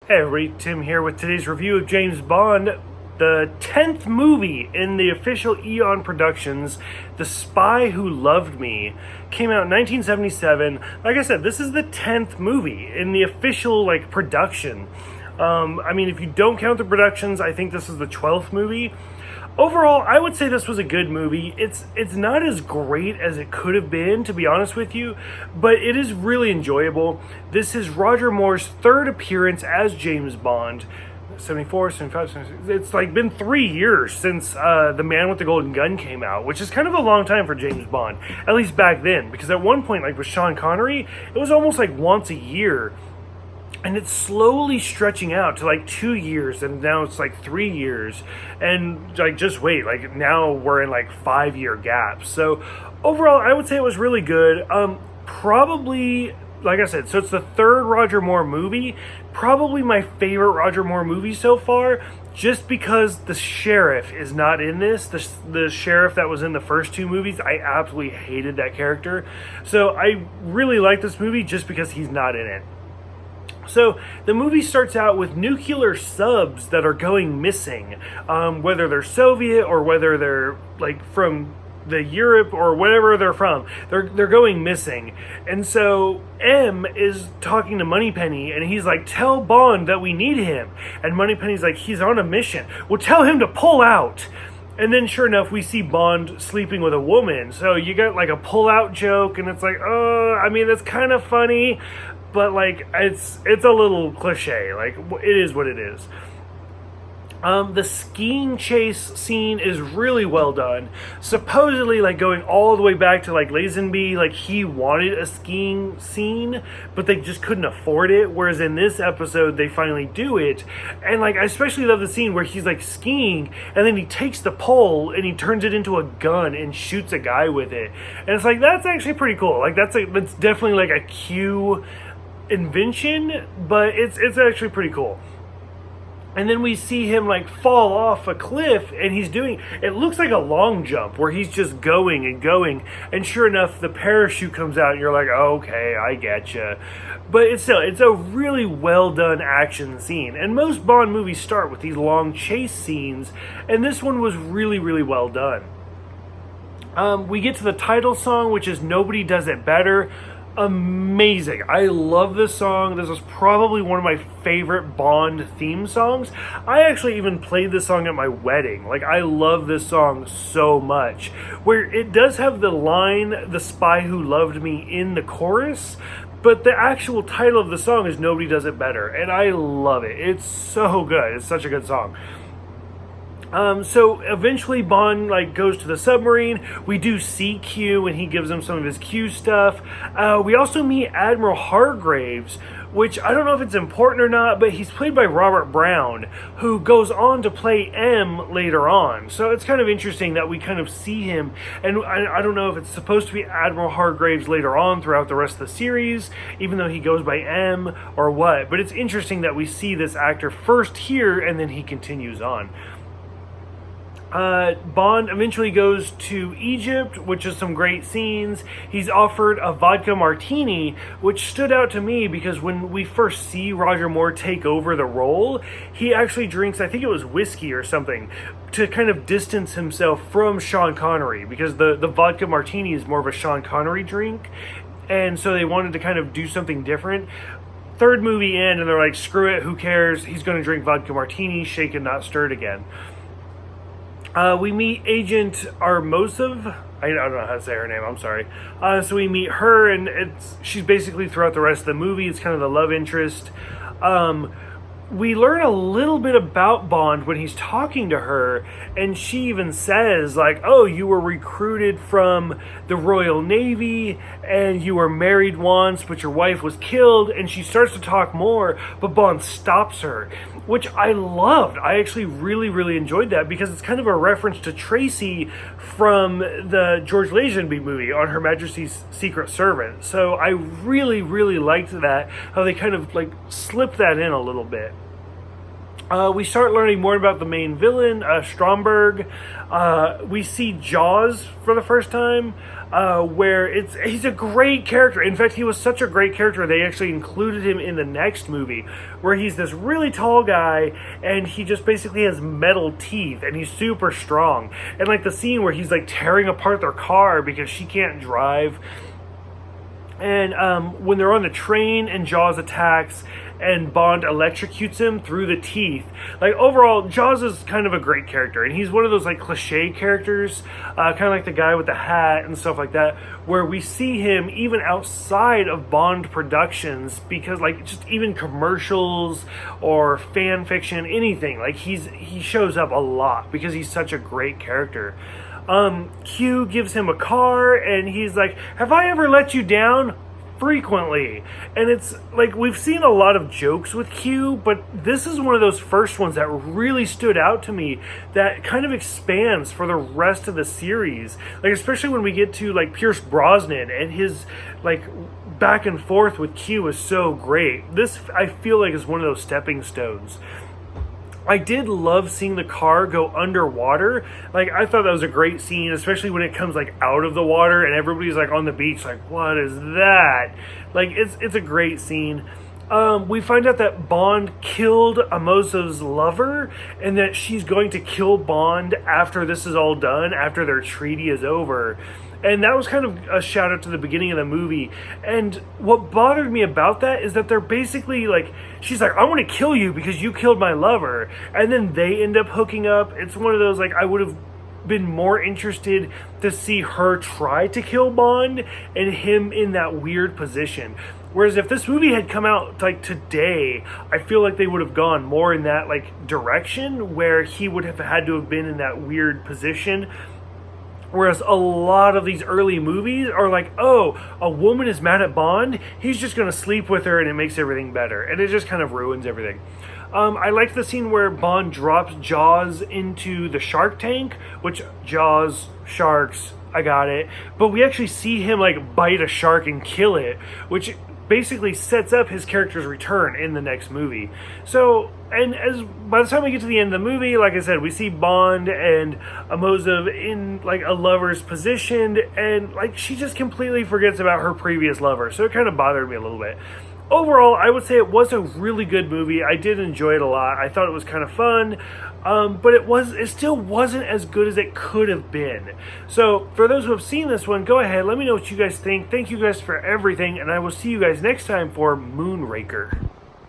Hey everybody, Tim here with today's review of James Bond, the 10th movie in the official Eon Productions, The Spy Who Loved Me. Came out in 1977. Like I said, this is the 10th movie in the official production. If you don't count the productions, I think this is the 12th movie. Overall, I would say this was a good movie. It's not as great as it could have been, to be honest with you, but it is really enjoyable. This is Roger Moore's third appearance as James Bond. 74, 75, 76. It's been 3 years since The Man with the Golden Gun came out, which is kind of a long time for James Bond, at least back then, because at one point, with Sean Connery, it was almost once a year. And it's slowly stretching out to 2 years, and now it's 3 years. And just wait, now we're in 5-year gaps. So overall, I would say it was really good. Probably, like I said, so it's the third Roger Moore movie. Probably my favorite Roger Moore movie so far, just because the sheriff is not in this. The sheriff that was in the first two movies, I absolutely hated that character. So I really like this movie just because he's not in it. So the movie starts out with nuclear subs that are going missing, whether they're Soviet or whether they're from the Europe or wherever they're from. They're going missing, and so M is talking to Moneypenny, and he's like, "Tell Bond that we need him." And Moneypenny's like, "He's on a mission." "Well, tell him to pull out." And then, sure enough, we see Bond sleeping with a woman. So you got a pull-out joke, and it's that's kind of funny, but it's a little cliche. It is what it is. The skiing chase scene is really well done. Supposedly, going all the way back to Lazenby, he wanted a skiing scene, but they just couldn't afford it. Whereas in this episode, they finally do it. And I especially love the scene where he's skiing, and then he takes the pole and he turns it into a gun and shoots a guy with it. And it's that's actually pretty cool. That's definitely a Q invention, but it's actually pretty cool. And then we see him fall off a cliff, and he's doing, it looks like a long jump where he's just going and going, and sure enough the parachute comes out and you're okay, I getcha. But it's a really well done action scene, and most Bond movies start with these long chase scenes, and this one was really, really well done. We get to the title song, which is Nobody Does It Better. Amazing. I love this song. This is probably one of my favorite Bond theme songs. I actually even played this song at my wedding. I love this song so much. Where it does have the line, "The Spy Who Loved Me," in the chorus, but the actual title of the song is Nobody Does It Better, and I love it. It's so good. It's such a good song. So eventually Bond goes to the submarine. We do see Q, and he gives him some of his Q stuff. We also meet Admiral Hargraves, which I don't know if it's important or not, but he's played by Robert Brown, who goes on to play M later on. So it's kind of interesting that we kind of see him, and I don't know if it's supposed to be Admiral Hargraves later on throughout the rest of the series, even though he goes by M or what. But it's interesting that we see this actor first here, and then he continues on. Bond eventually goes to Egypt, which is some great scenes. He's offered a vodka martini, which stood out to me because when we first see Roger Moore take over the role, he actually drinks, I think it was whiskey or something, to kind of distance himself from Sean Connery, because the vodka martini is more of a Sean Connery drink, and so they wanted to kind of do something different. Third movie in, and they're like, screw it, who cares? He's going to drink vodka martini, shaken, not stirred again. We meet Agent Armosov. I don't know how to say her name, I'm sorry. So we meet her, and she's basically throughout the rest of the movie, it's kind of the love interest. We learn a little bit about Bond when he's talking to her, and she even says, "Oh, you were recruited from the Royal Navy, and you were married once, but your wife was killed," and she starts to talk more, but Bond stops her, which I loved. I actually really, really enjoyed that, because it's kind of a reference to Tracy from the George Lazenby movie, On Her Majesty's Secret Servant. So I really, really liked that, how they kind of slipped that in a little bit. We start learning more about the main villain, Stromberg. We see Jaws for the first time, where he's a great character. In fact, he was such a great character, they actually included him in the next movie, where he's this really tall guy, and he just basically has metal teeth, and he's super strong. And like the scene where he's like tearing apart their car because she can't drive. And when they're on the train and Jaws attacks and Bond electrocutes him through the teeth, like overall, Jaws is kind of a great character. And he's one of those like cliche characters, kind of like the guy with the hat and stuff like that, where we see him even outside of Bond productions, because like just even commercials or fan fiction, anything, like he shows up a lot because he's such a great character. Q gives him a car, and he's like, "Have I ever let you down?" Frequently. And it's like, we've seen a lot of jokes with Q, but this is one of those first ones that really stood out to me, that kind of expands for the rest of the series. Like, especially when we get to like Pierce Brosnan, and his like back and forth with Q is so great. This, I feel like, is one of those stepping stones. I did love seeing the car go underwater. Like, I thought that was a great scene, especially when it comes like out of the water and everybody's like on the beach like, what is that? Like, it's a great scene. We find out that Bond killed Amosov's lover, and that she's going to kill Bond after this is all done, after their treaty is over. And that was kind of a shout out to the beginning of the movie. And what bothered me about that is that they're basically like, she's like, "I want to kill you because you killed my lover." And then they end up hooking up. It's one of those, like, I would have been more interested to see her try to kill Bond and him in that weird position. Whereas if this movie had come out like today, I feel like they would have gone more in that like direction, where he would have had to have been in that weird position. Whereas a lot of these early movies are like, oh, a woman is mad at Bond, he's just going to sleep with her and it makes everything better. And it just kind of ruins everything. I liked the scene where Bond drops Jaws into the shark tank, which, Jaws, sharks, I got it. But we actually see him like bite a shark and kill it, which basically sets up his character's return in the next movie. So, and as by the time we get to the end of the movie, like I said, we see Bond and Amosov in like a lover's position, and like she just completely forgets about her previous lover. So it kind of bothered me a little bit. Overall, I would say it was a really good movie. I did enjoy it a lot. I thought it was kind of fun, but it still wasn't as good as it could have been. So for those who have seen this one, go ahead, let me know what you guys think. Thank you guys for everything, and I will see you guys next time for Moonraker.